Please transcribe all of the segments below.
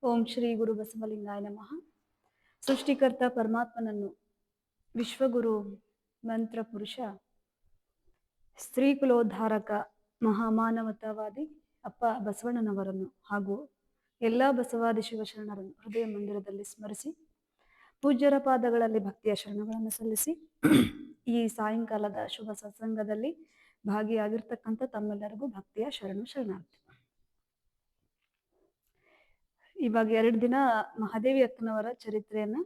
ಓಂ ಶ್ರೀ ಗುರು ಬಸವಲಿಂಗಾಯ ನಮಃ. ಸೃಷ್ಟಿಕರ್ತ ಪರಮಾತ್ಮನನ್ನು, ವಿಶ್ವಗುರು ಮಂತ್ರ ಪುರುಷ, ಸ್ತ್ರೀ ಕುಲೋದ್ಧಾರಕ ಮಹಾಮಾನವತಾವಾದಿ ಅಪ್ಪ ಬಸವಣ್ಣನವರನ್ನು ಹಾಗೂ ಎಲ್ಲ ಬಸವಾದಿ ಶಿವಶರಣರನ್ನು ಹೃದಯ ಮಂದಿರದಲ್ಲಿ ಸ್ಮರಿಸಿ, ಪೂಜ್ಯರ ಪಾದಗಳಲ್ಲಿ ಭಕ್ತಿಯ ಶರಣಗಳನ್ನು ಸಲ್ಲಿಸಿ, ಈ ಸಾಯಂಕಾಲದ ಶುಭ ಸತ್ಸಂಗದಲ್ಲಿ ಭಾಗಿಯಾಗಿರ್ತಕ್ಕಂಥ ತಮ್ಮೆಲ್ಲರಿಗೂ ಭಕ್ತಿಯ ಶರಣಾರ್ಥಿ. ಇವಾಗ 2 ದಿನ ಮಹಾದೇವಿ ಅಕ್ಕನವರ ಚರಿತ್ರೆಯನ್ನ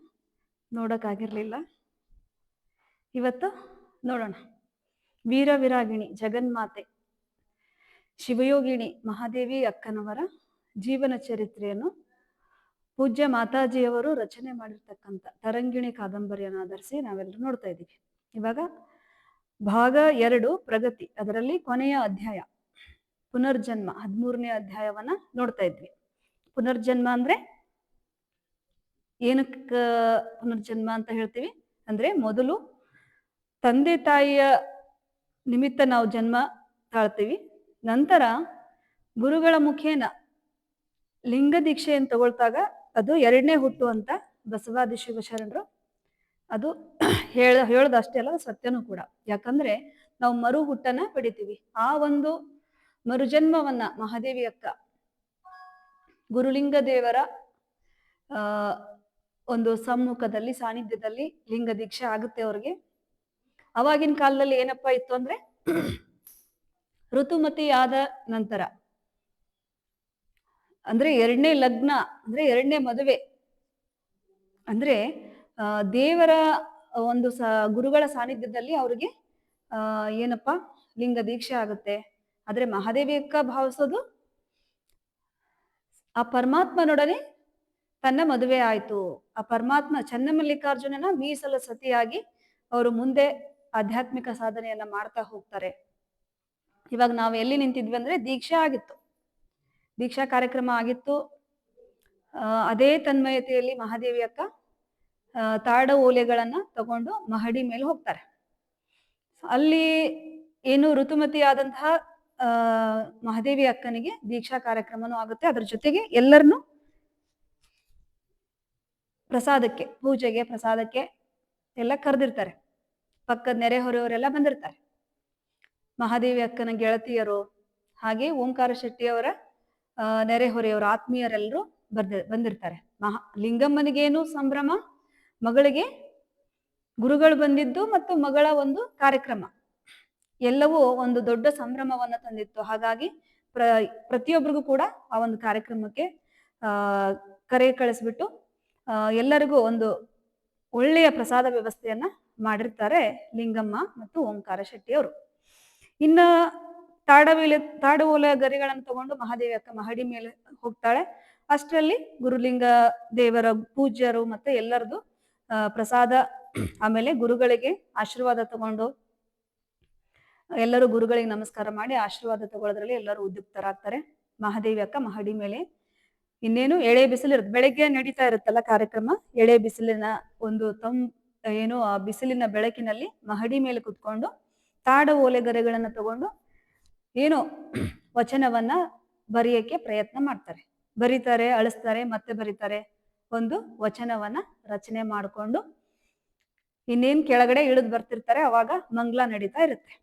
ನೋಡಕ್ಕಾಗಿರ್ಲಿಲ್ಲ. ಇವತ್ತು ನೋಡೋಣ. ವೀರವಿರಾಗಿಣಿ ಜಗನ್ಮಾತೆ ಶಿವಯೋಗಿಣಿ ಮಹಾದೇವಿ ಅಕ್ಕನವರ ಜೀವನ ಚರಿತ್ರೆಯನ್ನು ಪೂಜ್ಯ ಮಾತಾಜಿಯವರು ರಚನೆ ಮಾಡಿರ್ತಕ್ಕಂಥ ತರಂಗಿಣಿ ಕಾದಂಬರಿಯನ್ನು ಆಧರಿಸಿ ನಾವೆಲ್ಲರೂ ನೋಡ್ತಾ ಇದ್ದೀವಿ. ಇವಾಗ ಭಾಗ 2 ಪ್ರಗತಿ, ಅದರಲ್ಲಿ ಕೊನೆಯ ಅಧ್ಯಾಯ ಪುನರ್ಜನ್ಮ 13ನೇ ಅಧ್ಯಾಯವನ್ನ ನೋಡ್ತಾ ಇದ್ವಿ. ಪುನರ್ಜನ್ಮ ಅಂದ್ರೆ ಏನಕ್ಕ ಪುನರ್ಜನ್ಮ ಅಂತ ಹೇಳ್ತೀವಿ ಅಂದ್ರೆ, ಮೊದಲು ತಂದೆ ತಾಯಿಯ ನಿಮಿತ್ತ ನಾವು ಜನ್ಮ ತಾಳ್ತೀವಿ. ನಂತರ ಗುರುಗಳ ಮುಖೇನ ಲಿಂಗ ದೀಕ್ಷೆಯನ್ನು ತಗೊಳ್ತಾಗ ಅದು 2ನೇ ಹುಟ್ಟು ಅಂತ ಬಸವಾದಿ ಶಿವಶರಣರು ಅದು ಹೇಳೋದಷ್ಟೇ ಅಲ್ಲ, ಸತ್ಯನೂ ಕೂಡ. ಯಾಕಂದ್ರೆ ನಾವು ಮರು ಹುಟ್ಟನ್ನ ಪಡಿತೀವಿ. ಆ ಒಂದು ಮರುಜನ್ಮವನ್ನ ಮಹಾದೇವಿ ಅಕ್ಕ ಗುರುಲಿಂಗ ದೇವರ ಒಂದು ಸಮ್ಮುಖದಲ್ಲಿ ಸಾನ್ನಿಧ್ಯದಲ್ಲಿ ಲಿಂಗ ದೀಕ್ಷೆ ಆಗುತ್ತೆ ಅವ್ರಿಗೆ. ಅವಾಗಿನ ಕಾಲದಲ್ಲಿ ಏನಪ್ಪಾ ಇತ್ತು ಅಂದ್ರೆ, ಋತುಮತಿ ಆದ ನಂತರ ಅಂದ್ರೆ 2ನೇ ಲಗ್ನ ಅಂದ್ರೆ 2ನೇ ಮದುವೆ ಅಂದ್ರೆ ದೇವರ ಒಂದು ಗುರುಗಳ ಸಾನ್ನಿಧ್ಯದಲ್ಲಿ ಅವ್ರಿಗೆ ಏನಪ್ಪಾ ಲಿಂಗ ದೀಕ್ಷೆ ಆಗುತ್ತೆ. ಆದ್ರೆ ಮಹಾದೇವಿ ಅಕ್ಕ ಭಾವಿಸೋದು ಆ ಪರಮಾತ್ಮನೊಡನೆ ತನ್ನ ಮದುವೆ ಆಯ್ತು. ಆ ಪರಮಾತ್ಮ ಚನ್ನಮಲ್ಲಿಕಾರ್ಜುನನ ಮೀಸಲ ಸತಿಯಾಗಿ ಅವರು ಮುಂದೆ ಆಧ್ಯಾತ್ಮಿಕ ಸಾಧನೆಯನ್ನ ಮಾಡ್ತಾ ಹೋಗ್ತಾರೆ. ಇವಾಗ ನಾವು ಎಲ್ಲಿ ನಿಂತಿದ್ವಿ ಅಂದ್ರೆ, ದೀಕ್ಷೆ ಆಗಿತ್ತು, ದೀಕ್ಷಾ ಕಾರ್ಯಕ್ರಮ ಆಗಿತ್ತು. ಅದೇ ತನ್ಮಯತೆಯಲ್ಲಿ ಮಹಾದೇವಿ ಅಕ್ಕ ತಾಡ ಓಲೆಗಳನ್ನ ತಗೊಂಡು ಮಹಡಿ ಮೇಲೆ ಹೋಗ್ತಾರೆ. ಅಲ್ಲಿ ಏನು ಋತುಮತಿ ಆದಂತಹ ಮಹಾದೇವಿ ಅಕ್ಕನಿಗೆ ದೀಕ್ಷಾ ಕಾರ್ಯಕ್ರಮನೂ ಆಗುತ್ತೆ. ಅದ್ರ ಜೊತೆಗೆ ಎಲ್ಲರನ್ನು ಪ್ರಸಾದಕ್ಕೆ, ಪೂಜೆಗೆ ಪ್ರಸಾದಕ್ಕೆ ಎಲ್ಲ ಕರೆದಿರ್ತಾರೆ. ಪಕ್ಕದ ನೆರೆಹೊರೆಯವರೆಲ್ಲ ಬಂದಿರ್ತಾರೆ. ಮಹಾದೇವಿ ಅಕ್ಕನ ಗೆಳತಿಯರು ಹಾಗೆ ಓಂಕಾರ ಶೆಟ್ಟಿಯವರ ನೆರೆಹೊರೆಯವರು ಆತ್ಮೀಯರೆಲ್ಲರೂ ಬಂದಿರ್ತಾರೆ. ಲಿಂಗಮ್ಮನಿಗೇನು ಸಂಭ್ರಮ, ಮಗಳಿಗೆ ಗುರುಗಳು ಬಂದಿದ್ದು ಮತ್ತು ಮಗಳ ಒಂದು ಕಾರ್ಯಕ್ರಮ ಎಲ್ಲವೂ ಒಂದು ದೊಡ್ಡ ಸಂಭ್ರಮವನ್ನ ತಂದಿತ್ತು. ಹಾಗಾಗಿ ಪ್ರತಿಯೊಬ್ಬರಿಗೂ ಕೂಡ ಆ ಒಂದು ಕಾರ್ಯಕ್ರಮಕ್ಕೆ ಕರೆ ಕಳಿಸ್ಬಿಟ್ಟು ಎಲ್ಲರಿಗೂ ಒಂದು ಒಳ್ಳೆಯ ಪ್ರಸಾದ ವ್ಯವಸ್ಥೆಯನ್ನ ಮಾಡಿರ್ತಾರೆ ಲಿಂಗಮ್ಮ ಮತ್ತು ಓಂಕಾರ ಶೆಟ್ಟಿಯವರು. ಇನ್ನ ತಾಡ ಓಲೆ ಗರಿಗಳನ್ನು ತಗೊಂಡು ಮಹಾದೇವಿ ಅಕ್ಕ ಮಹಡಿ ಮೇಲೆ ಹೋಗ್ತಾಳೆ. ಅಷ್ಟರಲ್ಲಿ ಗುರುಲಿಂಗ ದೇವರ ಪೂಜ್ಯರು ಮತ್ತೆ ಎಲ್ಲರದು ಪ್ರಸಾದ, ಆಮೇಲೆ ಗುರುಗಳಿಗೆ ಆಶೀರ್ವಾದ ತಗೊಂಡು ಎಲ್ಲರೂ ಗುರುಗಳಿಗೆ ನಮಸ್ಕಾರ ಮಾಡಿ ಆಶೀರ್ವಾದ ತಗೊಳ್ಳೋದ್ರಲ್ಲಿ ಎಲ್ಲರೂ ಉದ್ಯುಕ್ತರಾಗ್ತಾರೆ. ಮಹಾದೇವಿ ಅಕ್ಕ ಮಹಡಿ ಮೇಲೆ ಇನ್ನೇನು ಎಳೆ ಬಿಸಿಲು ಇರುತ್ತೆ, ಬೆಳಗ್ಗೆ ನಡೀತಾ ಇರುತ್ತಲ್ಲ ಕಾರ್ಯಕ್ರಮ. ಎಳೆ ಬಿಸಿಲಿನ ಒಂದು ಏನು ಆ ಬಿಸಿಲಿನ ಬೆಳಕಿನಲ್ಲಿ ಮಹಡಿ ಮೇಲೆ ಕುತ್ಕೊಂಡು ತಾಡ ಓಲೆಗರೆಗಳನ್ನ ತಗೊಂಡು ಏನು ವಚನವನ್ನ ಬರೆಯಕ್ಕೆ ಪ್ರಯತ್ನ ಮಾಡ್ತಾರೆ. ಬರೀತಾರೆ, ಅಳಿಸ್ತಾರೆ, ಮತ್ತೆ ಬರೀತಾರೆ. ಒಂದು ವಚನವನ್ನ ರಚನೆ ಮಾಡಿಕೊಂಡು ಇನ್ನೇನ್ ಕೆಳಗಡೆ ಇಳಿದು ಬರ್ತಿರ್ತಾರೆ. ಅವಾಗ ಮಂಗ್ಲ ನಡೀತಾ ಇರುತ್ತೆ.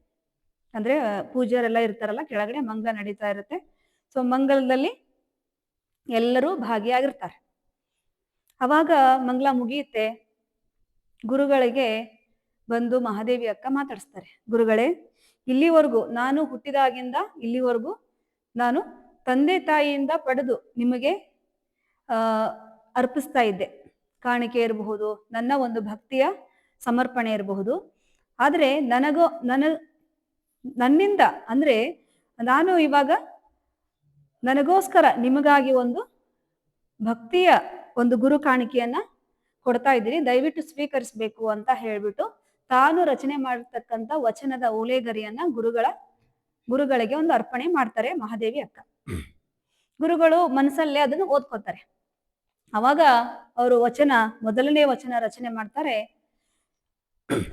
ಅಂದ್ರೆ ಪೂಜ್ಯರೆಲ್ಲ ಇರ್ತಾರಲ್ಲ, ಕೆಳಗಡೆ ಮಂಗ್ಲ ನಡೀತಾ ಇರುತ್ತೆ. ಸೊ ಮಂಗಲದಲ್ಲಿ ಎಲ್ಲರೂ ಭಾಗಿಯಾಗಿರ್ತಾರೆ. ಅವಾಗ ಮಂಗ್ಲ ಮುಗಿಯುತ್ತೆ. ಗುರುಗಳಿಗೆ ಬಂದು ಮಹಾದೇವಿ ಅಕ್ಕ ಮಾತಾಡಿಸ್ತಾರೆ. ಗುರುಗಳೇ, ಇಲ್ಲಿವರೆಗೂ ನಾನು ಹುಟ್ಟಿದಾಗಿಂದ ಇಲ್ಲಿವರೆಗೂ ನಾನು ತಂದೆ ತಾಯಿಯಿಂದ ಪಡೆದು ನಿಮಗೆ ಅರ್ಪಿಸ್ತಾ ಇದ್ದೆ. ಕಾಣಿಕೆ ಇರಬಹುದು, ನನ್ನ ಒಂದು ಭಕ್ತಿಯ ಸಮರ್ಪಣೆ ಇರಬಹುದು. ಆದ್ರೆ ನನ್ನಿಂದ ಅಂದ್ರೆ ನಾನು ಇವಾಗ ನನಗೋಸ್ಕರ ನಿಮಗಾಗಿ ಒಂದು ಭಕ್ತಿಯ ಒಂದು ಗುರು ಕಾಣಿಕೆಯನ್ನ ಕೊಡ್ತಾ ಇದ್ದೀನಿ, ದಯವಿಟ್ಟು ಸ್ವೀಕರಿಸಬೇಕು ಅಂತ ಹೇಳ್ಬಿಟ್ಟು ತಾನು ರಚನೆ ಮಾಡಿರ್ತಕ್ಕಂಥ ವಚನದ ಓಲೆಗರಿಯನ್ನ ಗುರುಗಳಿಗೆ ಒಂದು ಅರ್ಪಣೆ ಮಾಡ್ತಾರೆ ಮಹಾದೇವಿ ಅಕ್ಕ. ಗುರುಗಳು ಮನಸ್ಸಲ್ಲೇ ಅದನ್ನು ಓದ್ಕೋತಾರೆ. ಅವಾಗ ಅವರು ಮೊದಲನೇ ವಚನ ರಚನೆ ಮಾಡ್ತಾರೆ.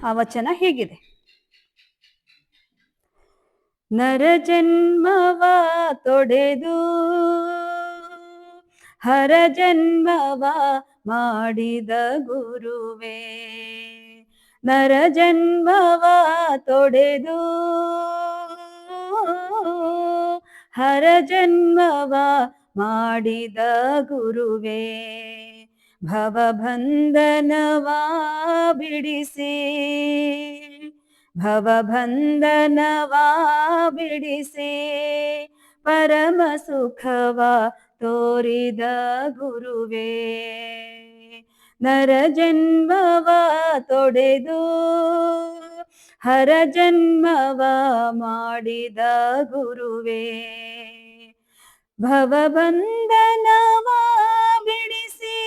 ಆ ವಚನ ಹೀಗಿದೆ: ನರ ಜನ್ಮವ ತೊಡೆದು ಹರ ಜನ್ಮವ ಮಾಡಿದ ಗುರುವೇ. ನರ ಜನ್ಮವ ತೊಡೆದು ಹರ ಜನ್ಮವ ಮಾಡಿದ ಗುರುವೇ. ಭವಬಂಧನವ ಬಿಡಿಸಿ ಭವಬಂಧನವ ಬಿಡಿಸಿ ಪರಮ ಸುಖವ ತೋರಿದ ಗುರುವೇ. ನರ ಜನ್ಮವ ತೊಡೆದು ಹರ ಜನ್ಮವ ಮಾಡಿದ ಗುರುವೇ. ಭವಬಂಧನವ ಬಿಡಿಸಿ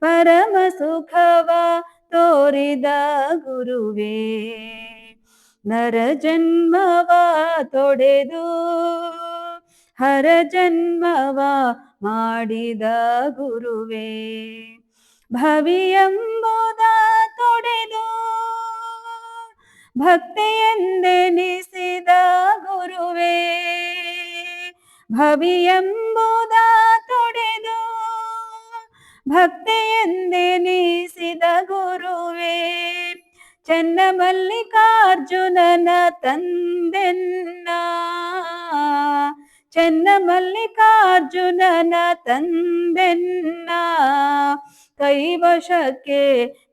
ಪರಮ ಸುಖವ ತೋರಿದ ಗುರುವೇ. ನರ ಜನ್ಮವ ತೊಡೆದು ಹರ ಜನ್ಮವ ಮಾಡಿದ ಗುರುವೇ. ಭವಿಯೆಂಬುದ ತೊಡೆದು ಭಕ್ತಿಯೆಂದೆನಿಸಿದ ಗುರುವೇ. ಭವಿಯೆಂಬುದ ತೊಡೆದು ಭಕ್ತಿಯೆಂದೆನಿಸಿದ ಗುರುವೇ. ಚನ್ನಮಲ್ಲಿಕಾರ್ಜುನನ ತಂದೆನ್ನ ಚನ್ನಮಲ್ಲಿಕಾರ್ಜುನನ ತಂದೆನ್ನ ಕೈವಶಕ್ಕೆ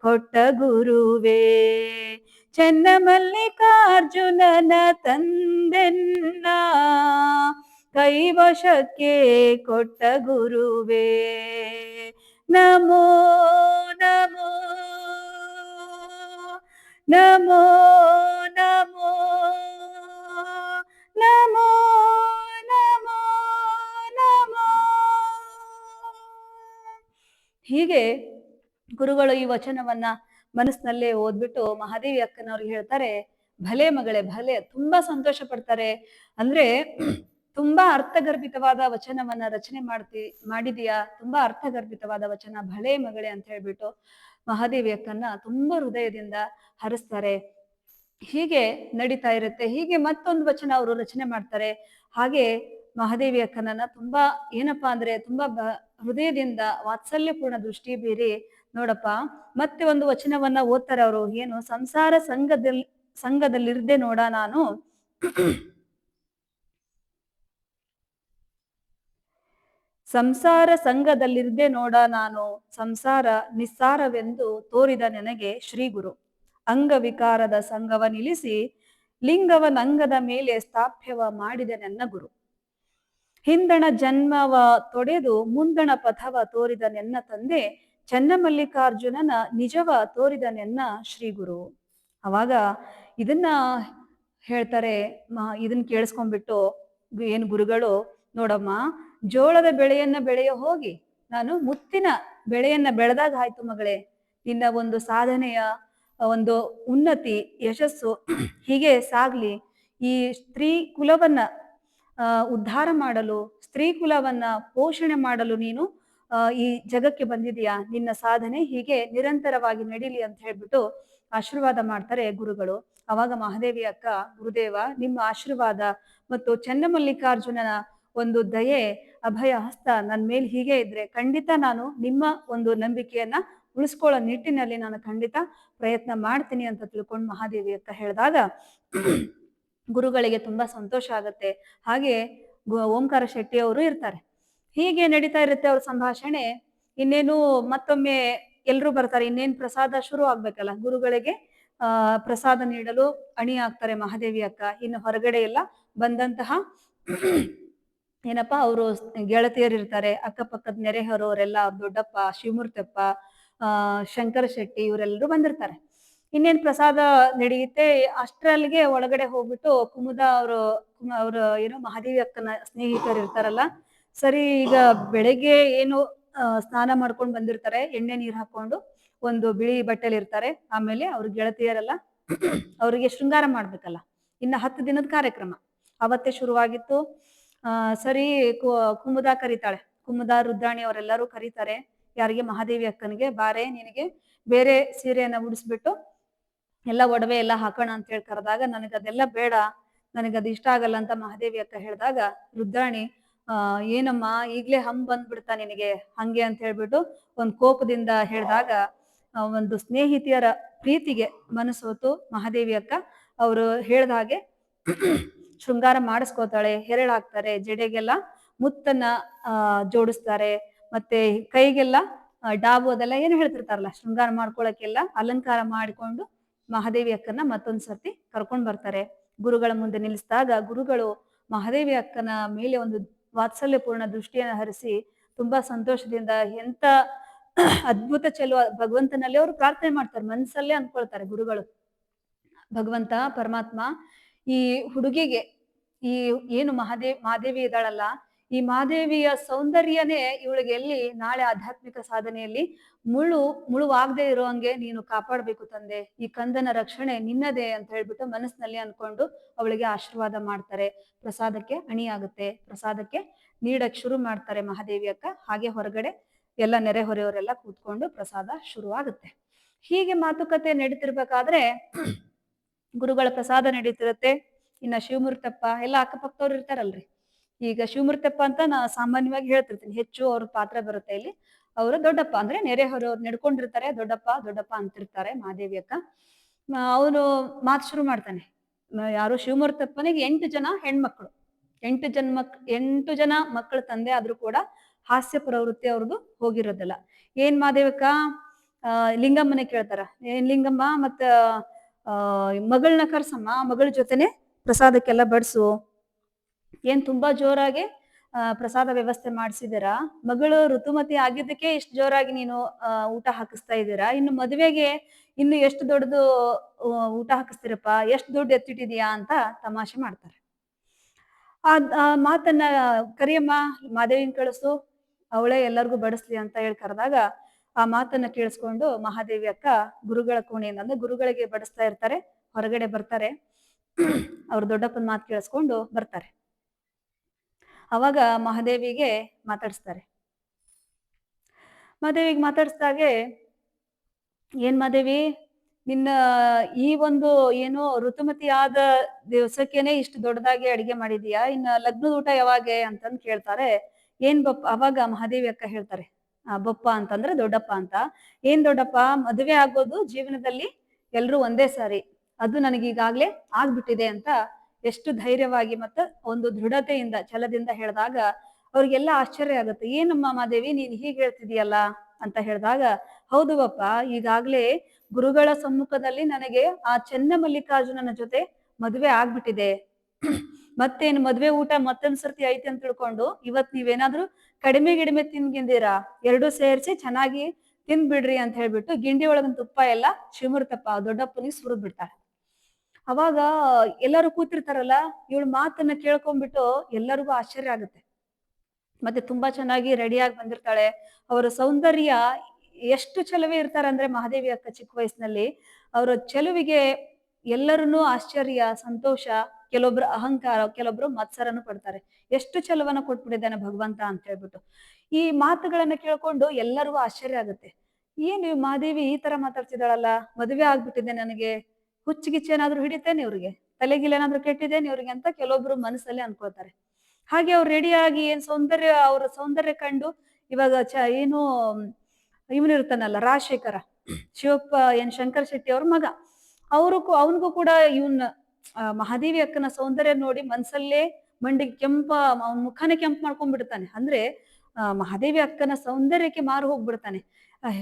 ಕೊಟ್ಟ ಗುರುವೇ. ಚನ್ನಮಲ್ಲಿಕಾರ್ಜುನನ ತಂದೆನ್ನ ಕೈವಶಕ್ಕೆ ಕೊಟ್ಟ ಗುರುವೇ. ನಮೋ ನಮೋ ನಮೋ ನಮೋ ನಮೋ ನಮೋ ನಮೋ. ಹೀಗೆ ಗುರುಗಳು ಈ ವಚನವನ್ನ ಮನಸ್ಸಿನಲ್ಲೇ ಓದ್ಬಿಟ್ಟು ಮಹಾದೇವಿ ಅಕ್ಕನವ್ರಿಗೆ ಹೇಳ್ತಾರೆ, ಭಲೆ ಮಗಳೇ ಭಲೆ. ತುಂಬಾ ಸಂತೋಷ ಪಡ್ತಾರೆ. ಅಂದ್ರೆ ತುಂಬಾ ಅರ್ಥಗರ್ಭಿತವಾದ ವಚನವನ್ನ ರಚನೆ ಮಾಡಿದೀಯಾ, ತುಂಬಾ ಅರ್ಥಗರ್ಭಿತವಾದ ವಚನ, ಭಲೆ ಮಗಳೇ ಅಂತ ಹೇಳ್ಬಿಟ್ಟು ಮಹಾದೇವಿ ಅಕ್ಕನ್ನ ತುಂಬಾ ಹೃದಯದಿಂದ ಹರಿಸ್ತಾರೆ. ಹೀಗೆ ನಡೀತಾ ಇರುತ್ತೆ. ಹೀಗೆ ಮತ್ತೊಂದು ವಚನ ಅವರು ರಚನೆ ಮಾಡ್ತಾರೆ. ಹಾಗೆ ಮಹಾದೇವಿ ಅಕ್ಕನನ್ನ ತುಂಬಾ ಏನಪ್ಪಾ ಅಂದ್ರೆ ತುಂಬಾ ಹೃದಯದಿಂದ ವಾತ್ಸಲ್ಯಪೂರ್ಣ ದೃಷ್ಟಿ ಬೀರಿ, ನೋಡಪ್ಪ ಮತ್ತೆ ಒಂದು ವಚನವನ್ನ ಓದ್ತಾರೆ ಅವರು. ಏನು? ಸಂಸಾರ ಸಂಘದಲ್ಲಿರ್ದೆ ನೋಡ ನಾನು ಸಂಸಾರ ಸಂಘದಲ್ಲಿರ್ದೆ ನೋಡ ನಾನು ಸಂಸಾರ ನಿಸ್ಸಾರವೆಂದು ತೋರಿದ ನನಗೆ ಶ್ರೀಗುರು. ಅಂಗವಿಕಾರದ ಸಂಘವ ನಿಲ್ಲಿಸಿ ಲಿಂಗವನಂಗದ ಮೇಲೆ ಸ್ಥಾಪ್ಯವ ಮಾಡಿದ ನನ್ನ ಗುರು. ಹಿಂದಣ ಜನ್ಮವ ತೊಡೆದು ಮುಂದಣ ಪಥವ ತೋರಿದ ನೆನ್ನ ತಂದೆ ಚನ್ನಮಲ್ಲಿಕಾರ್ಜುನನ ನಿಜವ ತೋರಿದ ನೆನ್ನ ಶ್ರೀಗುರು. ಅವಾಗ ಇದನ್ನ ಹೇಳ್ತಾರೆ. ಇದನ್ನ ಕೇಳಿಸ್ಕೊಂಡ್ಬಿಟ್ಟು ಏನ್ ಗುರುಗಳು, ನೋಡಮ್ಮ ಜೋಳದ ಬೆಳೆಯನ್ನ ಬೆಳೆಯ ಹೋಗಿ ನಾನು ಮುತ್ತಿನ ಬೆಳೆಯನ್ನ ಬೆಳೆದಾಗ ಆಯ್ತು ಮಗಳೇ. ನಿನ್ನ ಒಂದು ಸಾಧನೆಯ ಒಂದು ಉನ್ನತಿ ಯಶಸ್ಸು ಹೀಗೆ ಸಾಗ್ಲಿ. ಈ ಸ್ತ್ರೀ ಕುಲವನ್ನ ಉದ್ಧಾರ ಮಾಡಲು, ಸ್ತ್ರೀ ಕುಲವನ್ನ ಪೋಷಣೆ ಮಾಡಲು ನೀನು ಈ ಜಗಕ್ಕೆ ಬಂದಿದೀಯಾ. ನಿನ್ನ ಸಾಧನೆ ಹೀಗೆ ನಿರಂತರವಾಗಿ ನಡೀಲಿ ಅಂತ ಹೇಳ್ಬಿಟ್ಟು ಆಶೀರ್ವಾದ ಮಾಡ್ತಾರೆ ಗುರುಗಳು. ಅವಾಗ ಮಹಾದೇವಿ ಅಕ್ಕ, ಗುರುದೇವ ನಿಮ್ಮ ಆಶೀರ್ವಾದ ಮತ್ತು ಚನ್ನಮಲ್ಲಿಕಾರ್ಜುನನ ಒಂದು ದಯೆ ಅಭಯ ಹಸ್ತ ನನ್ನ ಮೇಲೆ ಹೀಗೆ ಇದ್ರೆ ಖಂಡಿತ ನಾನು ನಿಮ್ಮ ಒಂದು ನಂಬಿಕೆಯನ್ನ ಉಳಿಸ್ಕೊಳ್ಳೋ ನಿಟ್ಟಿನಲ್ಲಿ ನಾನು ಖಂಡಿತ ಪ್ರಯತ್ನ ಮಾಡ್ತೀನಿ ಅಂತ ತಿಳ್ಕೊಂಡು ಮಹಾದೇವಿ ಅಕ್ಕ ಹೇಳಿದಾಗ ಗುರುಗಳಿಗೆ ತುಂಬಾ ಸಂತೋಷ ಆಗತ್ತೆ. ಹಾಗೆ ಓಂಕಾರ ಶೆಟ್ಟಿ ಅವರು ಇರ್ತಾರೆ. ಹೀಗೆ ನಡೀತಾ ಇರುತ್ತೆ ಅವ್ರ ಸಂಭಾಷಣೆ. ಇನ್ನೇನು ಮತ್ತೊಮ್ಮೆ ಎಲ್ರು ಬರ್ತಾರೆ. ಇನ್ನೇನು ಪ್ರಸಾದ ಶುರು ಆಗ್ಬೇಕಲ್ಲ, ಗುರುಗಳಿಗೆ ಪ್ರಸಾದ ನೀಡಲು ಅಣಿ ಆಗ್ತಾರೆ ಮಹಾದೇವಿ ಅಕ್ಕ. ಇನ್ನು ಹೊರಗಡೆ ಎಲ್ಲ ಬಂದಂತಹ ಏನಪ್ಪಾ ಅವರು ಗೆಳತಿಯರು ಇರ್ತಾರೆ, ಅಕ್ಕಪಕ್ಕದ ನೆರೆಹೊರವರೆಲ್ಲ, ದೊಡ್ಡಪ್ಪ, ಶಿವಮೂರ್ತಪ್ಪ, ಶಂಕರ ಶೆಟ್ಟಿ ಇವರೆಲ್ಲರೂ ಬಂದಿರ್ತಾರೆ. ಇನ್ನೇನ್ ಪ್ರಸಾದ ನಡೆಯುತ್ತೆ. ಅಷ್ಟರಲ್ಲಿಗೆ ಒಳಗಡೆ ಹೋಗ್ಬಿಟ್ಟು ಕುಮುದ ಅವರು ಏನೋ ಮಹಾದೇವಿ ಅಕ್ಕನ ಸ್ನೇಹಿತರು ಇರ್ತಾರಲ್ಲ, ಸರಿ ಈಗ ಬೆಳಗ್ಗೆ ಏನು ಸ್ನಾನ ಮಾಡ್ಕೊಂಡು ಬಂದಿರ್ತಾರೆ, ಎಣ್ಣೆ ನೀರು ಹಾಕೊಂಡು ಒಂದು ಬಿಳಿ ಬಟ್ಟೆಲಿ ಇರ್ತಾರೆ. ಆಮೇಲೆ ಅವ್ರ ಗೆಳತಿಯರೆಲ್ಲ ಅವರಿಗೆ ಶೃಂಗಾರ ಮಾಡ್ಬೇಕಲ್ಲ, ಇನ್ನ 10 ದಿನದ ಕಾರ್ಯಕ್ರಮ ಅವತ್ತೇ ಶುರುವಾಗಿತ್ತು. ಸರಿ ಕುಮುದ ಕರೀತಾಳೆ. ಕುಮುದ, ರುದ್ರಾಣಿ ಅವರೆಲ್ಲರೂ ಕರೀತಾರೆ. ಯಾರಿಗೆ? ಮಹಾದೇವಿ ಅಕ್ಕನಿಗೆ. ಬಾರೆ, ನಿನಗೆ ಬೇರೆ ಸೀರೆಯನ್ನ ಉಡಿಸ್ಬಿಟ್ಟು ಎಲ್ಲ ಒಡವೆ ಎಲ್ಲ ಹಾಕೋಣ ಅಂತ ಹೇಳಿ ಕರೆದಾಗ, ನನಗದೆಲ್ಲ ಬೇಡ, ನನಗದು ಇಷ್ಟ ಆಗಲ್ಲ ಅಂತ ಮಹಾದೇವಿ ಅಕ್ಕ ಹೇಳಿದಾಗ ರುದ್ರಾಣಿ ಏನಮ್ಮ ಈಗ್ಲೇ ಬಂದ್ಬಿಡ್ತಾ ನಿನಗೆ ಹಂಗೆ ಅಂತ ಹೇಳ್ಬಿಟ್ಟು ಒಂದ್ ಕೋಪದಿಂದ ಹೇಳಿದಾಗ ಒಂದು ಸ್ನೇಹಿತೆಯರ ಪ್ರೀತಿಗೆ ಮನಸೋತು ಮಹಾದೇವಿ ಅಕ್ಕ ಅವರು ಹೇಳ್ದ ಹಾಗೆ ಶೃಂಗಾರ ಮಾಡಿಸ್ಕೋತಾಳೆ, ಹೆರಳಾಗ್ತಾರೆ, ಜಡೆಗೆಲ್ಲ ಮುತ್ತನ್ನ ಜೋಡಿಸ್ತಾರೆ, ಮತ್ತೆ ಕೈಗೆಲ್ಲ ಡಾಬು ಅದೆಲ್ಲ ಏನು ಹೇಳ್ತಿರ್ತಾರಲ್ಲ ಶೃಂಗಾರ ಮಾಡ್ಕೊಳಕ್ಕೆಲ್ಲ ಅಲಂಕಾರ ಮಾಡಿಕೊಂಡು ಮಹಾದೇವಿ ಅಕ್ಕನ ಮತ್ತೊಂದ್ಸರ್ತಿ ಕರ್ಕೊಂಡ್ ಬರ್ತಾರೆ. ಗುರುಗಳ ಮುಂದೆ ನಿಲ್ಲಿಸಿದಾಗ ಗುರುಗಳು ಮಹಾದೇವಿ ಅಕ್ಕನ ಮೇಲೆ ಒಂದು ವಾತ್ಸಲ್ಯಪೂರ್ಣ ದೃಷ್ಟಿಯನ್ನು ಹರಿಸಿ ತುಂಬಾ ಸಂತೋಷದಿಂದ ಎಂತ ಅದ್ಭುತ ಚೆಲುವ ಭಗವಂತನಲ್ಲಿ ಅವರು ಪ್ರಾರ್ಥನೆ ಮಾಡ್ತಾರೆ, ಮನಸ್ಸಲ್ಲೇ ಅನ್ಕೊಳ್ತಾರೆ ಗುರುಗಳು. ಭಗವಂತ ಪರಮಾತ್ಮ ಈ ಹುಡುಗಿಗೆ ಈ ಏನು ಮಾದೇವಿ ಇದ್ದಾಳಲ್ಲ, ಈ ಮಾದೇವಿಯ ಸೌಂದರ್ಯನೇ ಇವಳಿಗೆ ಎಲ್ಲಿ ನಾಳೆ ಆಧ್ಯಾತ್ಮಿಕ ಸಾಧನೆಯಲ್ಲಿ ಮುಳುವಾಗದೆ ಇರುವಂಗೆ ನೀನು ಕಾಪಾಡ್ಬೇಕು ತಂದೆ, ಈ ಕಂದನ ರಕ್ಷಣೆ ನಿನ್ನದೇ ಅಂತ ಹೇಳ್ಬಿಟ್ಟು ಮನಸ್ಸಿನಲ್ಲಿ ಅನ್ಕೊಂಡು ಅವಳಿಗೆ ಆಶೀರ್ವಾದ ಮಾಡ್ತಾರೆ. ಪ್ರಸಾದಕ್ಕೆ ಅಣಿಯಾಗುತ್ತೆ, ಪ್ರಸಾದಕ್ಕೆ ನೀಡಕ್ ಶುರು ಮಾಡ್ತಾರೆ ಮಹಾದೇವಿ ಅಕ್ಕ. ಹಾಗೆ ಹೊರಗಡೆ ಎಲ್ಲ ನೆರೆಹೊರೆಯವರೆಲ್ಲ ಕೂತ್ಕೊಂಡು ಪ್ರಸಾದ ಶುರುವಾಗುತ್ತೆ. ಹೀಗೆ ಮಾತುಕತೆ ನಡೀತಿರ್ಬೇಕಾದ್ರೆ ಗುರುಗಳ ಪ್ರಸಾದ ನಡೀತಿರುತ್ತೆ. ಇನ್ನ ಶಿವಮೂರ್ತಪ್ಪ ಎಲ್ಲ ಅಕ್ಕಪಕ್ಕದವ್ರು ಇರ್ತಾರಲ್ರಿ, ಈಗ ಶಿವಮೂರ್ತಪ್ಪ ಅಂತ ನಾ ಸಾಮಾನ್ಯವಾಗಿ ಹೇಳ್ತಿರ್ತೀನಿ, ಹೆಚ್ಚು ಅವ್ರ ಪಾತ್ರ ಬರುತ್ತೆ ಇಲ್ಲಿ. ಅವರು ದೊಡ್ಡಪ್ಪ ಅಂದ್ರೆ ನೆರೆಹೊರೆಯವ್ರು ನಡ್ಕೊಂಡಿರ್ತಾರೆ, ದೊಡ್ಡಪ್ಪ ದೊಡ್ಡಪ್ಪ ಅಂತಿರ್ತಾರೆ ಮಹಾದೇವಿ ಅಕ್ಕ. ಅವನು ಮಾತು ಶುರು ಮಾಡ್ತಾನೆ. ಯಾರು ಶಿವಮೂರ್ತಪ್ಪನಿಗೆ 8 ಜನ ಹೆಣ್ಮಕ್ಳು, 8 ಜನ ಮಕ್ಕಳ ತಂದೆ ಆದ್ರೂ ಕೂಡ ಹಾಸ್ಯ ಪ್ರವೃತ್ತಿ ಅವ್ರದ್ದು ಹೋಗಿರೋದಿಲ್ಲ. ಏನ್ ಮಾದೇವಕ್ಕ ಲಿಂಗಮ್ಮನೆ ಕೇಳ್ತಾರ, ಏನ್ ಲಿಂಗಮ್ಮ ಮತ್ತ ಮಗಳನ್ನ ಕರ್ಸಮ್ಮ, ಮಗಳ ಜೊತೆನೆ ಪ್ರಸಾದಕ್ಕೆಲ್ಲ ಬಡಿಸು, ಏನ್ ತುಂಬಾ ಜೋರಾಗಿ ಪ್ರಸಾದ ವ್ಯವಸ್ಥೆ ಮಾಡಿಸಿದೀರಾ, ಮಗಳು ಋತುಮತಿ ಆಗಿದ್ದಕ್ಕೆ ಇಷ್ಟು ಜೋರಾಗಿ ನೀನು ಊಟ ಹಾಕಿಸ್ತಾ ಇದ್ದೀರಾ, ಇನ್ನು ಮದುವೆಗೆ ಇನ್ನು ಎಷ್ಟು ದೊಡ್ಡದು ಊಟ ಹಾಕಿಸ್ತೀರಪ್ಪ, ಎಷ್ಟು ದುಡ್ಡು ಎತ್ತಿಟ್ಟಿದ್ಯಾ ಅಂತ ತಮಾಷೆ ಮಾಡ್ತಾರೆ. ಆ ಮಾತನ್ನ ಕರಿಯಮ್ಮ ಮಾದೇವಿನ ಕಳಿಸು, ಅವಳೇ ಎಲ್ಲರಿಗೂ ಬಡಿಸ್ಲಿ ಅಂತ ಹೇಳಿ ಕರೆದಾಗ ಆ ಮಾತನ್ನ ಕೇಳಿಸ್ಕೊಂಡು ಮಹಾದೇವಿ ಅಕ್ಕ ಗುರುಗಳ ಕೋಣೆಯಿಂದ ಅಂದ್ರೆ ಗುರುಗಳಿಗೆ ಬಡಿಸ್ತಾ ಇರ್ತಾರೆ, ಹೊರಗಡೆ ಬರ್ತಾರೆ. ಅವ್ರ ದೊಡ್ಡಪ್ಪನ ಮಾತು ಕೇಳಿಸ್ಕೊಂಡು ಬರ್ತಾರೆ. ಅವಾಗ ಮಹಾದೇವಿಗೆ ಮಾತಾಡಿಸ್ತಾರೆ. ಮಹಾದೇವಿಗೆ ಮಾತಾಡಿಸ್ದಾಗೆ, ಏನ್ ಮಹಾದೇವಿ ನಿನ್ನ ಈ ಒಂದು ಏನೋ ಋತುಮತಿ ಆದ ದಿವಸಕ್ಕೇನೆ ಇಷ್ಟು ದೊಡ್ಡದಾಗಿ ಅಡಿಗೆ ಮಾಡಿದೀಯಾ, ಇನ್ನ ಲಗ್ನದ ಊಟ ಯಾವಾಗೆ ಅಂತಂದು ಕೇಳ್ತಾರೆ. ಏನ್ ಬಪ್ಪ, ಅವಾಗ ಮಹಾದೇವಿ ಅಕ್ಕ ಹೇಳ್ತಾರೆ, ಬಪ್ಪ ಅಂತಂದ್ರೆ ದೊಡ್ಡಪ್ಪ ಅಂತ. ಏನ್ ದೊಡ್ಡಪ್ಪ, ಮದುವೆ ಆಗೋದು ಜೀವನದಲ್ಲಿ ಎಲ್ರೂ ಒಂದೇ ಸಾರಿ, ಅದು ನನಗೀಗಾಗ್ಲೇ ಆಗ್ಬಿಟ್ಟಿದೆ ಅಂತ ಎಷ್ಟು ಧೈರ್ಯವಾಗಿ ಮತ್ತೆ ಒಂದು ದೃಢತೆಯಿಂದ ಛಲದಿಂದ ಹೇಳಿದಾಗ ಅವ್ರಿಗೆಲ್ಲ ಆಶ್ಚರ್ಯ ಆಗುತ್ತೆ. ಏನಮ್ಮ ಮಾದೇವಿ ನೀನ್ ಹೀಗೆ ಹೇಳ್ತಿದೀಯಲ್ಲ ಅಂತ ಹೇಳಿದಾಗ, ಹೌದು ಬಪ್ಪ, ಈಗಾಗ್ಲೇ ಗುರುಗಳ ಸಮ್ಮುಖದಲ್ಲಿ ನನಗೆ ಆ ಚನ್ನಮಲ್ಲಿಕಾರ್ಜುನನ ಜೊತೆ ಮದುವೆ ಆಗ್ಬಿಟ್ಟಿದೆ. ಮತ್ತೇನು ಮದ್ವೆ ಊಟ ಮತ್ತೊಂದ್ಸರ್ತಿ ಐತಿ ಅಂತ ತಿಳ್ಕೊಂಡು ಇವತ್ ನೀವೇನಾದ್ರೂ ಕಡಿಮೆ ಗಿಡಿಮೆ ತಿನ್ಗಿಂದಿರಾ, ಎರಡೂ ಸೇರಿಸಿ ಚೆನ್ನಾಗಿ ತಿನ್ಬಿಡ್ರಿ ಅಂತ ಹೇಳ್ಬಿಟ್ಟು ಗಿಂಡಿ ಒಳಗಿನ ತುಪ್ಪ ಎಲ್ಲ ಶಿವಮೂರ್ತಪ್ಪ ದೊಡ್ಡಪ್ಪನಿಗೆ ಸುರಿದ್ ಬಿಡ್ತಾಳೆ. ಅವಾಗ ಎಲ್ಲರೂ ಕೂತಿರ್ತಾರಲ್ಲ, ಇವಳು ಮಾತನ್ನ ಕೇಳ್ಕೊಂಡ್ಬಿಟ್ಟು ಎಲ್ಲರಿಗೂ ಆಶ್ಚರ್ಯ ಆಗುತ್ತೆ. ಮತ್ತೆ ತುಂಬಾ ಚೆನ್ನಾಗಿ ರೆಡಿಯಾಗಿ ಬಂದಿರ್ತಾಳೆ. ಅವರ ಸೌಂದರ್ಯ ಎಷ್ಟು ಚೆಲುವೆ ಇರ್ತಾರೆ ಅಂದ್ರೆ ಮಹಾದೇವಿ ಅಕ್ಕ ಚಿಕ್ಕ ವಯಸ್ಸಿನಲ್ಲಿ ಅವರ ಚೆಲುವಿಗೆ ಎಲ್ಲರನ್ನೂ ಆಶ್ಚರ್ಯ, ಸಂತೋಷ, ಕೆಲವೊಬ್ರು ಅಹಂಕಾರ, ಕೆಲವೊಬ್ರು ಮತ್ಸರನು ಪಡ್ತಾರೆ. ಎಷ್ಟು ಚೆಲುವನ್ನ ಕೊಟ್ಬಿಟ್ಟಿದ್ದಾನೆ ಭಗವಂತ ಅಂತ ಹೇಳ್ಬಿಟ್ಟು ಈ ಮಾತುಗಳನ್ನ ಕೇಳ್ಕೊಂಡು ಎಲ್ಲರಿಗೂ ಆಶ್ಚರ್ಯ ಆಗುತ್ತೆ. ಏನು ಮಹಾದೇವಿ ಈ ತರ ಮಾತಾಡ್ತಿದ್ದಾಳಲ್ಲ, ಮದುವೆ ಆಗ್ಬಿಟ್ಟಿದೆ ನನಗೆ, ಹುಚ್ಚಿಗಿಚ್ಚು ಏನಾದ್ರು ಹಿಡಿತೇನೆ ಇವ್ರಿಗೆ, ತಲೆಗಿಲ್ಲೇನಾದ್ರೂ ಕೆಟ್ಟಿದ್ದೇನೆ ಇವ್ರಿಗೆ ಅಂತ ಕೆಲವೊಬ್ರು ಮನಸ್ಸಲ್ಲಿ ಅನ್ಕೊಳ್ತಾರೆ. ಹಾಗೆ ಅವ್ರು ರೆಡಿಯಾಗಿ ಏನ್ ಸೌಂದರ್ಯ, ಅವ್ರ ಸೌಂದರ್ಯ ಕಂಡು ಇವಾಗ ಏನು ಇವನಿರ್ತಾನಲ್ಲ ರಾಜಶೇಖರ, ಶಿವಪ್ಪ ಏನ್ ಶಂಕರ್ ಶೆಟ್ಟಿ ಅವ್ರ ಮಗ, ಅವನಿಗೂ ಕೂಡ ಇವನ್ ಮಹಾದೇವಿ ಅಕ್ಕನ ಸೌಂದರ್ಯ ನೋಡಿ ಮನ್ಸಲ್ಲೇ ಮಂಡಿಗೆ ಅವನ ಮುಖನೇ ಕೆಂಪು ಮಾಡ್ಕೊಂಡ್ಬಿಡ್ತಾನೆ. ಅಂದ್ರೆ ಮಹಾದೇವಿ ಅಕ್ಕನ ಸೌಂದರ್ಯಕ್ಕೆ ಮಾರು ಹೋಗ್ಬಿಡ್ತಾನೆ.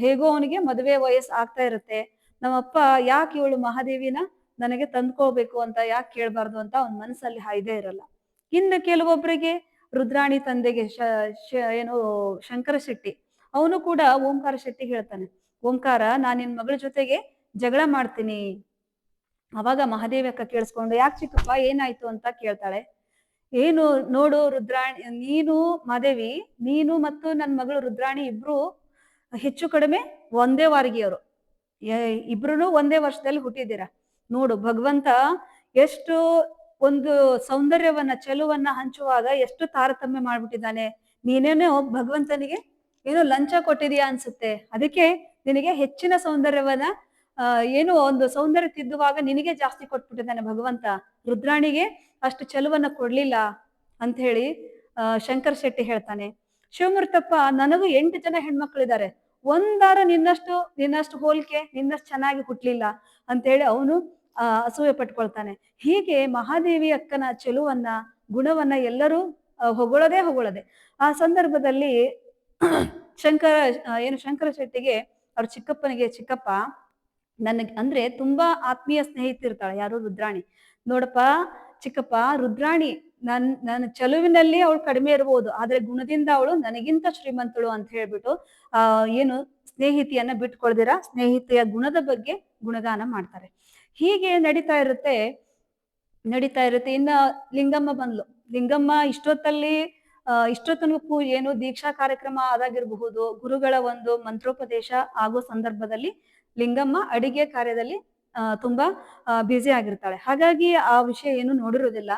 ಹೇಗೋ ಅವನಿಗೆ ಮದುವೆ ವಯಸ್ಸು ಆಗ್ತಾ ಇರುತ್ತೆ. ನಮ್ಮಪ್ಪ ಯಾಕೆ ಇವಳು ಮಹಾದೇವಿನ ನನಗೆ ತಂದ್ಕೋಬೇಕು ಅಂತ ಯಾಕೆ ಕೇಳ್ಬಾರ್ದು ಅಂತ ಅವನ ಮನಸ್ಸಲ್ಲಿ ಹಾಯ್ದೇ ಇರಲ್ಲ. ಇನ್ನು ಕೆಲವೊಬ್ಬರಿಗೆ ರುದ್ರಾಣಿ ತಂದೆಗೆ ಏನು ಶಂಕರ ಶೆಟ್ಟಿ, ಅವನು ಕೂಡ ಓಂಕಾರ ಶೆಟ್ಟಿ ಹೇಳ್ತಾನೆ, ಓಂಕಾರ ನಾನ್ ನಿನ್ ಮಗಳ ಜೊತೆಗೆ ಜಗಳ ಮಾಡ್ತೀನಿ. ಅವಾಗ ಮಹಾದೇವಿ ಅಕ್ಕ ಕೇಳಿಸ್ಕೊಂಡು, ಯಾಕೆ ಚಿಕ್ಕಪ್ಪ ಏನಾಯ್ತು ಅಂತ ಕೇಳ್ತಾಳೆ. ಏನು ನೋಡು ರುದ್ರಾಣಿ, ನೀನು ಮಾದೇವಿ, ನೀನು ಮತ್ತು ನನ್ನ ಮಗಳು ರುದ್ರಾಣಿ ಇಬ್ರು ಹೆಚ್ಚು ಕಡಿಮೆ ಒಂದೇ ವಾರಿಗೆಯವರು, ಇಬ್ರು ಒಂದೇ ವರ್ಷದಲ್ಲಿ ಹುಟ್ಟಿದ್ದೀರಾ. ನೋಡು ಭಗವಂತ ಎಷ್ಟು ಒಂದು ಸೌಂದರ್ಯವನ್ನ ಚೆಲುವನ್ನ ಹಂಚುವಾಗ ಎಷ್ಟು ತಾರತಮ್ಯ ಮಾಡ್ಬಿಟ್ಟಿದ್ದಾನೆ. ನೀನೇನೋ ಭಗವಂತನಿಗೆ ಏನೋ ಲಂಚ ಕೊಟ್ಟಿದೀಯಾ ಅನ್ಸುತ್ತೆ, ಅದಕ್ಕೆ ನಿನಗೆ ಹೆಚ್ಚಿನ ಸೌಂದರ್ಯವನ್ನ ಏನು ಒಂದು ಸೌಂದರ್ಯ ತಿದ್ದುವಾಗ ನಿನಗೆ ಜಾಸ್ತಿ ಕೊಟ್ಬಿಟ್ಟಿದ್ದಾನೆ ಭಗವಂತ, ರುದ್ರಾಣಿಗೆ ಅಷ್ಟು ಚೆಲುವನ್ನ ಕೊಡ್ಲಿಲ್ಲ ಅಂತ ಹೇಳಿ ಶಂಕರ್ ಶೆಟ್ಟಿ ಹೇಳ್ತಾನೆ, ಶಿವಮೂರ್ತಪ್ಪ ನನಗೂ 8 ಜನ ಹೆಣ್ಮಕ್ಳಿದ್ದಾರೆ, ಒಂದಾರ ನಿನ್ನಷ್ಟು ಹೋಲಿಕೆ ನಿನ್ನಷ್ಟು ಚೆನ್ನಾಗಿ ಹುಟ್ಲಿಲ್ಲ ಅಂತ ಹೇಳಿ ಅವನು ಅಸೂಯೆ ಪಟ್ಕೊಳ್ತಾನೆ. ಹೀಗೆ ಮಹಾದೇವಿ ಅಕ್ಕನ ಚೆಲುವನ್ನ ಗುಣವನ್ನ ಎಲ್ಲರೂ ಹೊಗಳದೆ. ಆ ಸಂದರ್ಭದಲ್ಲಿ ಶಂಕರ ಶೆಟ್ಟಿಗೆ ಅವ್ರ ಚಿಕ್ಕಪ್ಪ ಅಂದ್ರೆ ತುಂಬಾ ಆತ್ಮೀಯ ಸ್ನೇಹಿತಿರ್ತಾಳೆ, ಯಾರು ರುದ್ರಾಣಿ. ನೋಡಪ್ಪ ಚಿಕ್ಕಪ್ಪ, ರುದ್ರಾಣಿ ನನ್ನ ಚೆಲುವಿನಲ್ಲಿ ಅವಳು ಕಡಿಮೆ ಇರ್ಬೋದು, ಆದ್ರೆ ಗುಣದಿಂದ ಅವಳು ನನಗಿಂತ ಶ್ರೀಮಂತಳು ಅಂತ ಹೇಳ್ಬಿಟ್ಟು ಏನು ಸ್ನೇಹಿತಿಯನ್ನ ಬಿಟ್ಕೊಳ್ದಿರ ಸ್ನೇಹಿತೆಯ ಗುಣದ ಬಗ್ಗೆ ಗುಣಗಾನ ಮಾಡ್ತಾರೆ. ಹೀಗೆ ನಡೀತಾ ಇರುತ್ತೆ. ಇನ್ನ ಲಿಂಗಮ್ಮ ಬಂದ್ಲು. ಲಿಂಗಮ್ಮ ಇಷ್ಟೊತ್ತನೂ ಏನು ದೀಕ್ಷಾ ಕಾರ್ಯಕ್ರಮ ಆದಾಗಿರಬಹುದು, ಗುರುಗಳ ಒಂದು ಮಂತ್ರೋಪದೇಶ ಆಗೋ ಸಂದರ್ಭದಲ್ಲಿ ಲಿಂಗಮ್ಮ ಅಡಿಗೆ ಕಾರ್ಯದಲ್ಲಿ ತುಂಬಾ ಬ್ಯುಸಿ ಆಗಿರ್ತಾಳೆ. ಹಾಗಾಗಿ ಆ ವಿಷಯ ಏನು ನೋಡಿರೋದಿಲ್ಲ.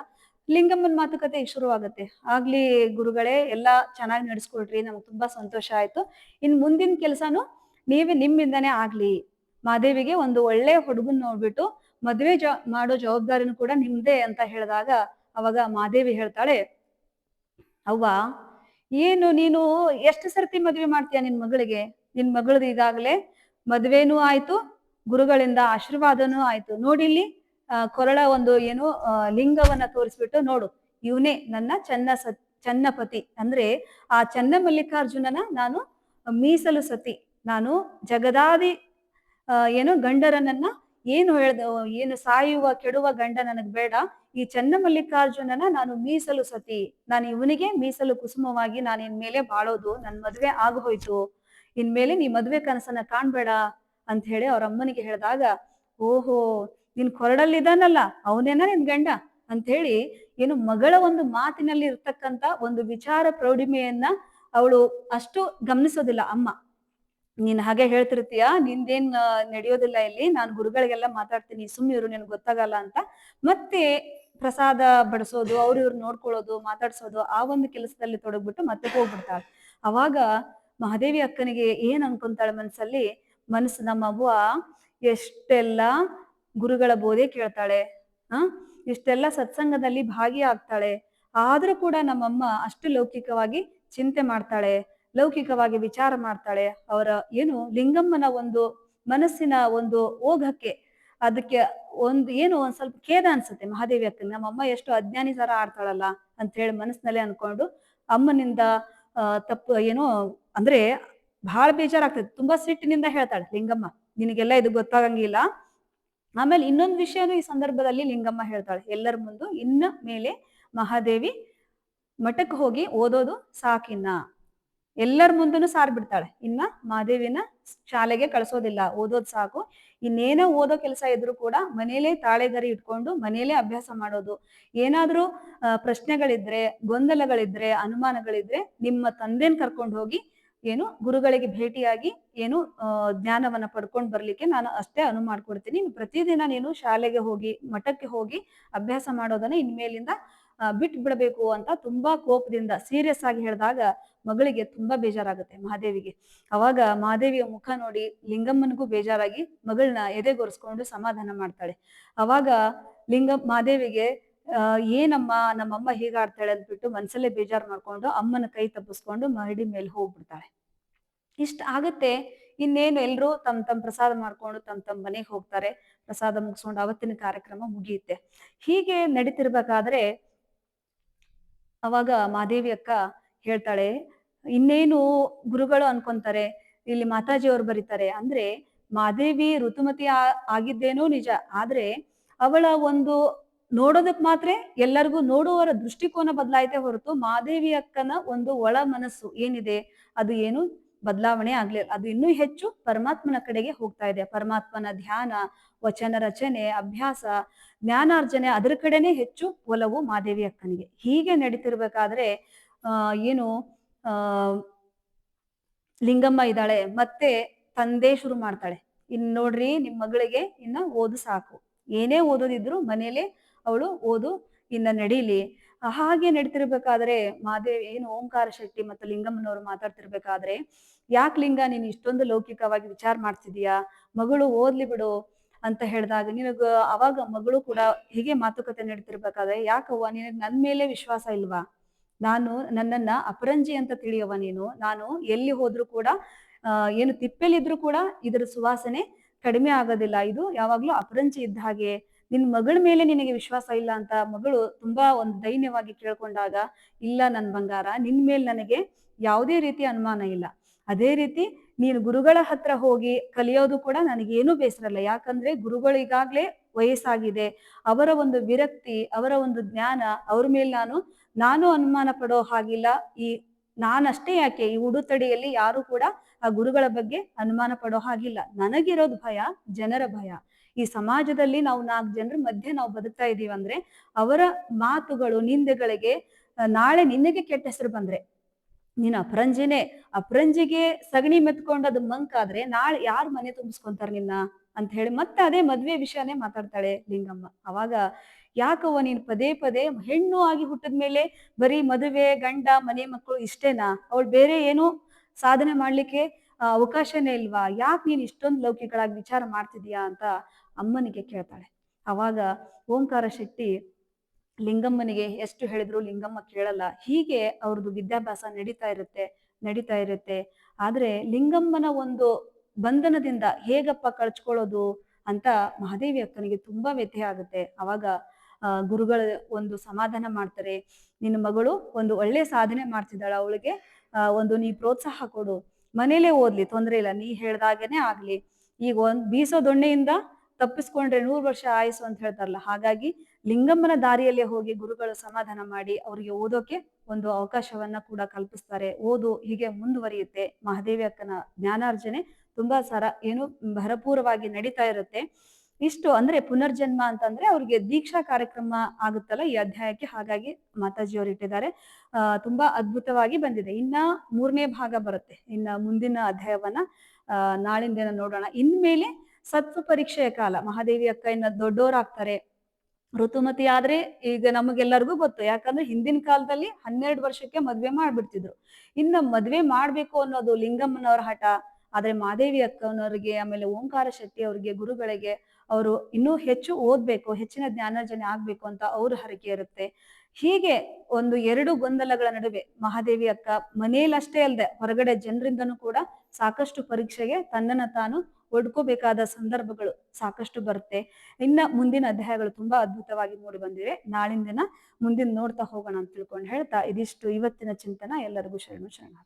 ಲಿಂಗಮ್ಮನ ಮಾತುಕತೆ ಶುರುವಾಗತ್ತೆ. ಆಗ್ಲಿ ಗುರುಗಳೇ, ಎಲ್ಲಾ ಚೆನ್ನಾಗಿ ನಡೆಸ್ಕೊಳ್ರಿ, ನಮ್ಗೆ ತುಂಬಾ ಸಂತೋಷ ಆಯ್ತು. ಇನ್ ಮುಂದಿನ ಕೆಲ್ಸನು ನೀವೇ ನಿಮ್ಮಿಂದನೇ ಆಗ್ಲಿ. ಮಾದೇವಿಗೆ ಒಂದು ಒಳ್ಳೆ ಹುಡುಗನ್ ನೋಡ್ಬಿಟ್ಟು ಮದ್ವೆ ಮಾಡೋ ಜವಾಬ್ದಾರಿನೂ ಕೂಡ ನಿಮ್ದೇ ಅಂತ ಹೇಳಿದಾಗ ಅವಾಗ ಮಾದೇವಿ ಹೇಳ್ತಾಳೆ, ಅವ್ವ ಏನು ನೀನು ಎಷ್ಟು ಸರ್ತಿ ಮದ್ವೆ ಮಾಡ್ತೀಯ ನಿನ್ ಮಗಳಿಗೆ? ನಿನ್ ಮಗಳದು ಇದಾಗ್ಲೇ ಮದ್ವೆನೂ ಆಯ್ತು, ಗುರುಗಳಿಂದ ಆಶೀರ್ವಾದನೂ ಆಯ್ತು. ನೋಡಿಲ್ಲಿ ಕೊರಳ ಒಂದು ಏನು ಲಿಂಗವನ್ನ ತೋರಿಸ್ಬಿಟ್ಟು, ನೋಡು ಇವನೇ ನನ್ನ ಚನ್ನಪತಿ ಅಂದ್ರೆ ಆ ಚನ್ನಮಲ್ಲಿಕಾರ್ಜುನನ ನಾನು ಮೀಸಲು ಸತಿ, ನಾನು ಜಗದಾದಿ ಏನು ಗಂಡರನನ್ನ ಏನು ಸಾಯುವ ಕೆಡುವ ಗಂಡ ನನಗ್ ಬೇಡ, ಈ ಚನ್ನಮಲ್ಲಿಕಾರ್ಜುನನ ನಾನು ಮೀಸಲು ಸತಿ, ನಾನು ಇವನಿಗೆ ಮೀಸಲು ಕುಸುಮವಾಗಿ ನಾನು ಇನ್ಮೇಲೆ ಬಾಳೋದು, ನನ್ ಮದ್ವೆ ಆಗೋಯ್ತು, ಇನ್ಮೇಲೆ ನೀ ಮದ್ವೆ ಕನಸನ್ನ ಕಾಣ್ಬೇಡ ಅಂತ ಹೇಳಿ ಅವ್ರ ಅಮ್ಮನಿಗೆ ಹೇಳಿದಾಗ, ಓಹೋ ನಿನ್ ಕೊರಡಲ್ಲಿದ್ದಾನಲ್ಲ ಅವನೇನ ನಿನ್ ಗಂಡ ಅಂತ ಹೇಳಿ ಏನು ಮಗಳ ಒಂದು ಮಾತಿನಲ್ಲಿ ಇರ್ತಕ್ಕಂತ ಒಂದು ವಿಚಾರ ಪ್ರೌಢಿಮೆಯನ್ನ ಅವಳು ಅಷ್ಟು ಗಮನಿಸೋದಿಲ್ಲ ಅಮ್ಮ. ನೀನ್ ಹಾಗೆ ಹೇಳ್ತಿರ್ತೀಯ, ನಿಂದೇನ್ ನಡೆಯೋದಿಲ್ಲ ಇಲ್ಲಿ, ನಾನು ಗುರುಗಳಿಗೆಲ್ಲ ಮಾತಾಡ್ತೀನಿ, ಸುಮ್ಮಿರು, ನಿನ್ಗೆ ಗೊತ್ತಾಗಲ್ಲ ಅಂತ ಮತ್ತೆ ಪ್ರಸಾದ ಬಡಿಸೋದು, ಇವ್ರು ನೋಡ್ಕೊಳ್ಳೋದು, ಮಾತಾಡ್ಸೋದು, ಆ ಒಂದು ಕೆಲಸದಲ್ಲಿ ತೊಡಗ್ಬಿಟ್ಟು ಮತ್ತೆ ಹೋಗ್ಬಿಡ್ತಾಳೆ. ಅವಾಗ ಮಹಾದೇವಿ ಅಕ್ಕನಿಗೆ ಏನ್ ಅನ್ಕೊಂತಾಳೆ ಮನ್ಸಲ್ಲಿ, ನಮ್ಮ ಅವ್ವ ಎಷ್ಟೆಲ್ಲ ಗುರುಗಳ ಬೋಧೆ ಕೇಳ್ತಾಳೆ, ಇಷ್ಟೆಲ್ಲ ಸತ್ಸಂಗದಲ್ಲಿ ಭಾಗಿಯಾಗ್ತಾಳೆ, ಆದ್ರೂ ಕೂಡ ನಮ್ಮಮ್ಮ ಅಷ್ಟು ಲೌಕಿಕವಾಗಿ ಚಿಂತೆ ಮಾಡ್ತಾಳೆ, ಲೌಕಿಕವಾಗಿ ವಿಚಾರ ಮಾಡ್ತಾಳೆ. ಅವರ ಏನು ಲಿಂಗಮ್ಮನ ಒಂದು ಮನಸ್ಸಿನ ಒಂದು ಓಘಕ್ಕೆ ಅದಕ್ಕೆ ಒಂದ್ ಸ್ವಲ್ಪ ಖೇದ ಅನ್ಸುತ್ತೆ ಮಹಾದೇವಿ ಅಕ್ಕನ. ನಮ್ಮಮ್ಮ ಎಷ್ಟು ಅಜ್ಞಾನಿ ತರ ಆಡ್ತಾಳಲ್ಲ ಅಂತ ಹೇಳಿ ಮನಸ್ಸಿನಲ್ಲೇ ಅನ್ಕೊಂಡು ಅಮ್ಮನಿಂದ ತಪ್ಪು ಏನೋ ಅಂದ್ರೆ ಬಹಳ ಬೇಜಾರಾಗ್ತದೆ. ತುಂಬಾ ಸಿಟ್ಟಿನಿಂದ ಹೇಳ್ತಾಳೆ ಲಿಂಗಮ್ಮ, ನಿನಗೆಲ್ಲ ಇದು ಗೊತ್ತಾಗಂಗಿಲ್ಲ. ಆಮೇಲೆ ಇನ್ನೊಂದು ವಿಷಯನೂ ಈ ಸಂದರ್ಭದಲ್ಲಿ ಲಿಂಗಮ್ಮ ಹೇಳ್ತಾಳೆ ಎಲ್ಲರ ಮುಂದೆ, ಇನ್ನ ಮೇಲೆ ಮಹಾದೇವಿ ಮಠಕ್ಕೆ ಹೋಗಿ ಓದೋದು ಸಾಕಿನ್ನ, ಎಲ್ಲರ ಮುಂದೂ ಸಾರ್ ಬಿಡ್ತಾಳೆ. ಇನ್ನ ಮಹಾದೇವಿನ ಶಾಲೆಗೆ ಕಳ್ಸೋದಿಲ್ಲ, ಓದೋದ್ ಸಾಕು, ಇನ್ನೇನೋ ಓದೋ ಕೆಲಸ ಇದ್ರು ಕೂಡ ಮನೇಲೆ ತಾಳೆಗರಿ ಇಟ್ಕೊಂಡು ಮನೇಲೆ ಅಭ್ಯಾಸ ಮಾಡೋದು. ಏನಾದ್ರೂ ಪ್ರಶ್ನೆಗಳಿದ್ರೆ, ಗೊಂದಲಗಳಿದ್ರೆ, ಅನುಮಾನಗಳಿದ್ರೆ ನಿಮ್ಮ ತಂದೆನ್ ಕರ್ಕೊಂಡು ಹೋಗಿ ಏನು ಗುರುಗಳಿಗೆ ಭೇಟಿಯಾಗಿ ಏನು ಜ್ಞಾನವನ್ನ ಪಡ್ಕೊಂಡು ಬರ್ಲಿಕ್ಕೆ ನಾನು ಅಷ್ಟೇ ಅನುವು ಮಾಡ್ಕೊಡ್ತೀನಿ. ಪ್ರತಿದಿನ ನೀನು ಶಾಲೆಗೆ ಹೋಗಿ ಮಠಕ್ಕೆ ಹೋಗಿ ಅಭ್ಯಾಸ ಮಾಡೋದನ್ನ ಇನ್ಮೇಲಿಂದ ಬಿಟ್ಟು ಬಿಡಬೇಕು ಅಂತ ತುಂಬಾ ಕೋಪದಿಂದ ಸೀರಿಯಸ್ ಆಗಿ ಹೇಳಿದಾಗ ಮಗಳಿಗೆ ತುಂಬಾ ಬೇಜಾರಾಗುತ್ತೆ ಮಹಾದೇವಿಗೆ. ಅವಾಗ ಮಹಾದೇವಿಯ ಮುಖ ನೋಡಿ ಲಿಂಗಮ್ಮನಿಗೂ ಬೇಜಾರಾಗಿ ಮಗಳನ್ನ ಎದೆಗೊರೆಸ್ಕೊಂಡು ಸಮಾಧಾನ ಮಾಡ್ತಾಳೆ. ಅವಾಗ ಮಹಾದೇವಿಗೆ ಏನಮ್ಮ ನಮ್ಮಮ್ಮ ಹೀಗಾಡ್ತಾಳೆ ಅಂದ್ಬಿಟ್ಟು ಮನ್ಸಲ್ಲೇ ಬೇಜಾರು ಮಾಡ್ಕೊಂಡು ಅಮ್ಮನ ಕೈ ತಪ್ಪಿಸ್ಕೊಂಡು ಮರಡಿ ಮೇಲೆ ಹೋಗ್ಬಿಡ್ತಾಳೆ. ಇಷ್ಟ ಆಗತ್ತೆ. ಇನ್ನೇನು ಎಲ್ರು ತಮ್ಮ ಪ್ರಸಾದ ಮಾಡ್ಕೊಂಡು ತಮ್ಮ ಮನೆಗೆ ಹೋಗ್ತಾರೆ. ಪ್ರಸಾದ ಮುಗಿಸ್ಕೊಂಡು ಅವತ್ತಿನ ಕಾರ್ಯಕ್ರಮ ಮುಗಿಯುತ್ತೆ. ಹೀಗೆ ನಡೀತಿರ್ಬೇಕಾದ್ರೆ ಅವಾಗ ಮಾದೇವಿ ಅಕ್ಕ ಹೇಳ್ತಾಳೆ, ಇನ್ನೇನು ಗುರುಗಳು ಅನ್ಕೊಂತಾರೆ, ಇಲ್ಲಿ ಮಾತಾಜಿಯವರು ಬರೀತಾರೆ ಅಂದ್ರೆ ಮಾದೇವಿ ಋತುಮತಿ ಆಗಿದ್ದೇನೋ ನಿಜ, ಆದ್ರೆ ಅವಳ ಒಂದು ನೋಡೋದಕ್ ಮಾತ್ರ ಎಲ್ಲರಿಗೂ ನೋಡುವವರ ದೃಷ್ಟಿಕೋನ ಬದಲಾಯಿತೆ ಹೊರತು ಮಾದೇವಿ ಅಕ್ಕನ ಒಂದು ಒಳ ಮನಸ್ಸು ಏನಿದೆ ಅದು ಏನು ಬದಲಾವಣೆ ಆಗ್ಲಿಲ್ಲ. ಅದು ಇನ್ನೂ ಹೆಚ್ಚು ಪರಮಾತ್ಮನ ಕಡೆಗೆ ಹೋಗ್ತಾ ಇದೆ. ಪರಮಾತ್ಮನ ಧ್ಯಾನ, ವಚನ ರಚನೆ, ಅಭ್ಯಾಸ, ಜ್ಞಾನಾರ್ಜನೆ ಅದರ ಕಡೆನೆ ಹೆಚ್ಚು ಒಲವು ಮಾದೇವಿ ಅಕ್ಕನಿಗೆ. ಹೀಗೆ ನಡೀತಿರ್ಬೇಕಾದ್ರೆ ಏನು ಲಿಂಗಮ್ಮ ಇದ್ದಾಳೆ, ಮತ್ತೆ ತಂದೆ ಶುರು ಮಾಡ್ತಾಳೆ, ಇನ್ ನೋಡ್ರಿ ನಿಮ್ ಮಗಳಿಗೆ ಇನ್ನ ಓದು ಸಾಕು, ಏನೇ ಓದೋದಿದ್ರು ಮನೇಲೆ ಅವಳು ಓದು ಇನ್ನ ನಡೀಲಿ. ಹಾಗೆ ನಡೀತಿರ್ಬೇಕಾದ್ರೆ ಮಾದೇವಿ ಏನು ಓಂಕಾರ ಶೆಟ್ಟಿ ಮತ್ತು ಲಿಂಗಮ್ಮನವರು ಮಾತಾಡ್ತಿರ್ಬೇಕಾದ್ರೆ, ಯಾಕೆ ಲಿಂಗ ನೀನ್ ಇಷ್ಟೊಂದು ಲೌಕಿಕವಾಗಿ ವಿಚಾರ ಮಾಡ್ತಿದೀಯಾ, ಮಗಳು ಓದ್ಲಿ ಬಿಡು ಅಂತ ಹೇಳಿದಾಗ ನಿನಗ ಅವಾಗ ಮಗಳು ಕೂಡ ಹೀಗೆ ಮಾತುಕತೆ ನಡೀತಿರ್ಬೇಕಾದ್ರೆ, ಯಾಕವ್ವ ನಿನಗ್ ನನ್ ಮೇಲೆ ವಿಶ್ವಾಸ ಇಲ್ವಾ, ನನ್ನನ್ನ ಅಪರಂಜಿ ಅಂತ ತಿಳಿಯವ ನೀನು. ನಾನು ಎಲ್ಲಿ ಹೋದ್ರು ಕೂಡ ಏನು ತಿಪ್ಪೆಲಿದ್ರು ಕೂಡ ಇದರ ಸುವಾಸನೆ ಕಡಿಮೆ ಆಗೋದಿಲ್ಲ. ಇದು ಯಾವಾಗ್ಲೂ ಅಪರಂಜಿ ಇದ್ದ ಹಾಗೆ. ನಿನ್ ಮಗಳ ಮೇಲೆ ನಿನಗೆ ವಿಶ್ವಾಸ ಇಲ್ಲ ಅಂತ ಮಗಳು ತುಂಬಾ ಒಂದು ದೈನ್ಯವಾಗಿ ಕೇಳ್ಕೊಂಡಾಗ, ಇಲ್ಲ ನನ್ ಬಂಗಾರ, ನಿನ್ ಮೇಲ್ ನನಗೆ ಯಾವುದೇ ರೀತಿಯ ಅನುಮಾನ ಇಲ್ಲ. ಅದೇ ರೀತಿ ನೀನು ಗುರುಗಳ ಹತ್ರ ಹೋಗಿ ಕಲಿಯೋದು ಕೂಡ ನನಗೇನು ಬೇಸರ ಇಲ್ಲ. ಯಾಕಂದ್ರೆ ಗುರುಗಳಿಗಾಗ್ಲೇ ವಯಸ್ಸಾಗಿದೆ. ಅವರ ಒಂದು ವಿರಕ್ತಿ, ಅವರ ಒಂದು ಜ್ಞಾನ, ಅವ್ರ ಮೇಲೆ ನಾನು ಅನುಮಾನ ಪಡೋ ಹಾಗಿಲ್ಲ. ನಾನಷ್ಟೇ ಯಾಕೆ, ಈ ಉಡುತಡಿಯಲ್ಲಿ ಯಾರು ಕೂಡ ಆ ಗುರುಗಳ ಬಗ್ಗೆ ಅನುಮಾನ ಪಡೋ ಹಾಗಿಲ್ಲ. ನನಗಿರೋದು ಭಯ, ಜನರ ಭಯ. ಈ ಸಮಾಜದಲ್ಲಿ ನಾವು 4 ಜನರ ಮಧ್ಯೆ ನಾವು ಬದುಕ್ತಾ ಇದೀವಿ ಅಂದ್ರೆ ಅವರ ಮಾತುಗಳು, ನಿಂದೆಗಳಿಗೆ ನಾಳೆ ನಿನಗೆ ಕೆಟ್ಟ ಹೆಸರು ಬಂದ್ರೆ, ನೀನ್ ಅಪರಂಜಿನೇ, ಅಪರಂಜಿಗೆ ಸಗಣಿ ಮೆತ್ಕೊಂಡು ಅದು ಮಂಕಾದ್ರೆ ನಾಳೆ ಯಾರು ಮನೆ ತುಂಬಿಸ್ಕೊಂತಾರ ನಿನ್ನ ಅಂತ ಹೇಳಿ ಮತ್ತೆ ಅದೇ ಮದ್ವೆ ವಿಷಯನೇ ಮಾತಾಡ್ತಾಳೆ ಲಿಂಗಮ್ಮ. ಅವಾಗ ಯಾಕವ್ವ ನೀನ್ ಪದೇ ಪದೇ ಹೆಣ್ಣು ಆಗಿ ಹುಟ್ಟಿದ್ಮೇಲೆ ಬರೀ ಮದುವೆ, ಗಂಡ, ಮನೆ ಮಕ್ಕಳು ಇಷ್ಟೇನಾ? ಅವಳು ಬೇರೆ ಏನು ಸಾಧನೆ ಮಾಡ್ಲಿಕ್ಕೆ ಅವಕಾಶನೇ ಇಲ್ವಾ? ಯಾಕೆ ನೀನ್ ಇಷ್ಟೊಂದು ಲೌಕಿಕಳಾಗಿ ವಿಚಾರ ಮಾಡ್ತಿದೀಯಾ ಅಂತ ಅಮ್ಮನಿಗೆ ಕೇಳ್ತಾಳೆ. ಅವಾಗ ಓಂಕಾರ ಶೆಟ್ಟಿ ಲಿಂಗಮ್ಮನಿಗೆ ಎಷ್ಟು ಹೇಳಿದ್ರು ಲಿಂಗಮ್ಮ ಕೇಳಲ್ಲ. ಹೀಗೆ ಅವ್ರದ್ದು ವಿದ್ಯಾಭ್ಯಾಸ ನಡೀತಾ ಇರುತ್ತೆ. ಆದ್ರೆ ಲಿಂಗಮ್ಮನ ಒಂದು ಬಂಧನದಿಂದ ಹೇಗಪ್ಪ ಕಳ್ಚ್ಕೊಳ್ಳೋದು ಅಂತ ಮಹಾದೇವಿ ಅಕ್ಕನಿಗೆ ತುಂಬಾ ವ್ಯಥೆ ಆಗುತ್ತೆ. ಅವಾಗ ಗುರುಗಳು ಒಂದು ಸಮಾಧಾನ ಮಾಡ್ತಾರೆ. ನಿನ್ನ ಮಗಳು ಒಂದು ಒಳ್ಳೆ ಸಾಧನೆ ಮಾಡ್ತಿದ್ದಾಳ, ಅವಳಿಗೆ ಒಂದು ನೀ ಪ್ರೋತ್ಸಾಹ ಕೊಡು, ಮನೇಲೆ ಓದ್ಲಿ, ತೊಂದ್ರೆ ಇಲ್ಲ, ನೀ ಹೇಳ್ದಾಗೇನೆ ಆಗ್ಲಿ. ಈಗ ಬೀಸೋ ದೊಣ್ಣೆಯಿಂದ ತಪ್ಪಿಸ್ಕೊಂಡ್ರೆ 100 ವರ್ಷ ಆಯಸ್ಸು ಅಂತ ಹೇಳ್ತಾರಲ್ಲ, ಹಾಗಾಗಿ ಲಿಂಗಮ್ಮನ ದಾರಿಯಲ್ಲೇ ಹೋಗಿ ಗುರುಗಳು ಸಮಾಧಾನ ಮಾಡಿ ಅವರಿಗೆ ಓದೋಕೆ ಒಂದು ಅವಕಾಶವನ್ನ ಕೂಡ ಕಲ್ಪಿಸ್ತಾರೆ. ಓದು ಹೀಗೆ ಮುಂದುವರಿಯುತ್ತೆ. ಮಹಾದೇವಿ ಅಕ್ಕನ ಜ್ಞಾನಾರ್ಜನೆ ತುಂಬಾ ಭರಪೂರವಾಗಿ ನಡೀತಾ ಇರುತ್ತೆ. ಇಷ್ಟು ಅಂದ್ರೆ ಪುನರ್ಜನ್ಮ ಅಂತಂದ್ರೆ ಅವ್ರಿಗೆ ದೀಕ್ಷಾ ಕಾರ್ಯಕ್ರಮ ಆಗುತ್ತಲ್ಲ ಈ ಅಧ್ಯಾಯಕ್ಕೆ, ಹಾಗಾಗಿ ಮಾತಾಜಿಯವರು ಇಟ್ಟಿದ್ದಾರೆ. ತುಂಬಾ ಅದ್ಭುತವಾಗಿ ಬಂದಿದೆ. ಇನ್ನ 3ನೇ ಭಾಗ ಬರುತ್ತೆ. ಇನ್ನ ಮುಂದಿನ ಅಧ್ಯಾಯವನ್ನ ನಾಳಿನ ದಿನ ನೋಡೋಣ. ಇನ್ಮೇಲೆ ಸತ್ವ ಪರೀಕ್ಷೆಯ ಕಾಲ. ಮಹಾದೇವಿ ಅಕ್ಕ ಇನ್ನ ದೊಡ್ಡೋರಾಗ್ತಾರೆ. ಋತುಮತಿ ಆದ್ರೆ ಈಗ ನಮಗೆಲ್ಲರಿಗೂ ಗೊತ್ತು. ಯಾಕಂದ್ರೆ ಹಿಂದಿನ ಕಾಲದಲ್ಲಿ 12 ವರ್ಷಕ್ಕೆ ಮದ್ವೆ ಮಾಡ್ಬಿಡ್ತಿದ್ರು. ಇನ್ನ ಮದ್ವೆ ಮಾಡ್ಬೇಕು ಅನ್ನೋದು ಲಿಂಗಮ್ಮನವರ ಹಠ. ಆದ್ರೆ ಮಾದೇವಿ ಅಕ್ಕನವರಿಗೆ, ಆಮೇಲೆ ಓಂಕಾರ ಶೆಟ್ಟಿ ಅವರಿಗೆ, ಗುರುಗಳಿಗೆ ಅವರು ಇನ್ನೂ ಹೆಚ್ಚು ಓದ್ಬೇಕು, ಹೆಚ್ಚಿನ ಜ್ಞಾನಾರ್ಜನೆ ಆಗ್ಬೇಕು ಅಂತ ಅವ್ರ ಹರಕೆ ಇರುತ್ತೆ. ಹೀಗೆ ಒಂದು 2 ಗೊಂದಲಗಳ ನಡುವೆ ಮಹಾದೇವಿ ಅಕ್ಕ ಮನೆಯಲ್ಲಷ್ಟೇ ಅಲ್ಲದೆ ಹೊರಗಡೆ ಜನರಿಂದನೂ ಕೂಡ ಸಾಕಷ್ಟು ಪರೀಕ್ಷೆಗೆ ತನ್ನನ್ನ ತಾನು ಒಡ್ಕೋಬೇಕಾದ ಸಂದರ್ಭಗಳು ಸಾಕಷ್ಟು ಬರುತ್ತೆ. ಇನ್ನ ಮುಂದಿನ ಅಧ್ಯಾಯಗಳು ತುಂಬಾ ಅದ್ಭುತವಾಗಿ ಮೂಡಿ ಬಂದಿವೆ. ನಾಳಿನ ದಿನ ಮುಂದಿನ ನೋಡ್ತಾ ಹೋಗೋಣ ಅಂತ ತಿಳ್ಕೊಂಡು ಹೇಳ್ತಾ, ಇದಿಷ್ಟು ಇವತ್ತಿನ ಚಿಂತನ. ಎಲ್ಲರಿಗೂ ಶರಣು ಶರಣ.